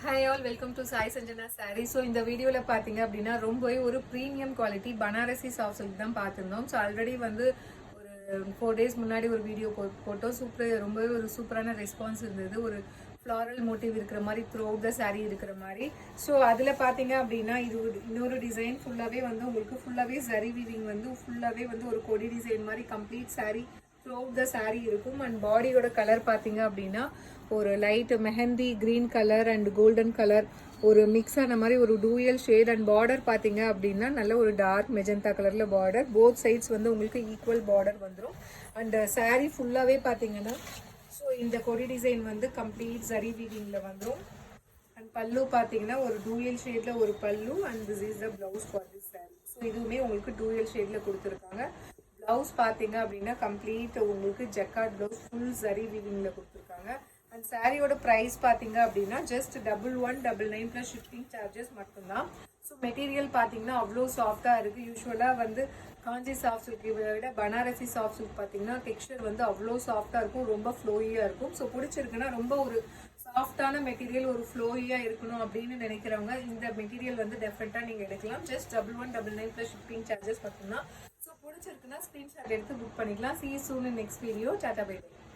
Hi all, welcome to Sai Sanjana sorry. So இந்த வீடியோவில் பார்த்தீங்க அப்படின்னா ரொம்பவே ஒரு premium quality Banarasi soft silk தான் பார்த்துருந்தோம். ஸோ ஆல்ரெடி வந்து ஒரு 4 days முன்னாடி ஒரு வீடியோ போட்டோம். ரொம்பவே ஒரு சூப்பரான ரெஸ்பான்ஸ் இருந்தது. ஒரு ஃப்ளாரல் மோட்டிவ் இருக்கிற மாதிரி த்ரூ அவுட் த சாரீ இருக்கிற மாதிரி. ஸோ அதில் பார்த்தீங்க அப்படின்னா இது இன்னொரு டிசைன் ஃபுல்லாகவே வந்து உங்களுக்கு ஃபுல்லாகவே சரி வீவிங் வந்து ஃபுல்லாகவே வந்து ஒரு கொடி டிசைன் மாதிரி complete sari through out the sari இருக்கும். அண்ட் பாடியோட கலர் பார்த்தீங்க அப்படின்னா ஒரு light mehndi green colour and golden colour ஒரு மிக்ஸ் ஆன மாதிரி ஒரு டூயல் ஷேட். அண்ட் பார்டர் பார்த்தீங்க அப்படின்னா நல்ல ஒரு டார்க் மெஜந்தா கலர்ல பார்டர். போத் சைட்ஸ் வந்து உங்களுக்கு ஈக்குவல் பார்டர் வந்துடும். அண்ட் சாரீ ஃபுல்லாகவே பார்த்தீங்கன்னா ஸோ இந்த கொடி டிசைன் வந்து கம்ப்ளீட் சரி வீவிங்ல வந்துடும். அண்ட் பல்லு பார்த்தீங்கன்னா ஒரு டூயல் ஷேட்ல ஒரு பல்லு. And this is the blouse for this sari. So இதுவுமே உங்களுக்கு டூயல் ஷேட்ல கொடுத்துருக்காங்க. பிளவுஸ் பார்த்தீங்க அப்படின்னா கம்ப்ளீட் உங்களுக்கு ஜக்கார்ட் பிளவுஸ் ஃபுல் சரி வீவிங்ல கொடுத்துருக்காங்க. அண்ட் சாரியோட ப்ரைஸ் பார்த்தீங்க அப்படின்னா ஜஸ்ட் 1199 ப்ளஸ் ஷிப்பிங் சார்ஜஸ் மட்டும்தான். ஸோ மெட்டீரியல் பார்த்தீங்கன்னா அவ்வளோ சாஃப்டாக இருக்குது. யூஸ்வலாக வந்து காஞ்சி சாஃப்ட் சில்க் விட பனாரசி சாஃப்ட் சில்க் பார்த்தீங்கன்னா டெக்ஸ்டர் வந்து அவ்வளோ சாஃப்டாக இருக்கும், ரொம்ப ஃப்ளோயியாக இருக்கும். ஸோ பிடிச்சிருக்குன்னா ரொம்ப ஒரு சாஃப்டான மெட்டீரியல் ஒரு ஃப்ளோயியாக இருக்கணும் அப்படின்னு நினைக்கிறவங்க இந்த மெட்டீரியல் வந்து டெஃபினட்டாக நீங்கள் எடுக்கலாம். ஜஸ்ட் 1199 ப்ளஸ் ஷிப்பிங் சார்ஜஸ் மட்டும்தான். ஸோ பிடிச்சிருக்குன்னா ஸ்க்ரீன்ஷாட் எடுத்து புக் பண்ணிக்கலாம். See you soon in next video. Tata, bye bye.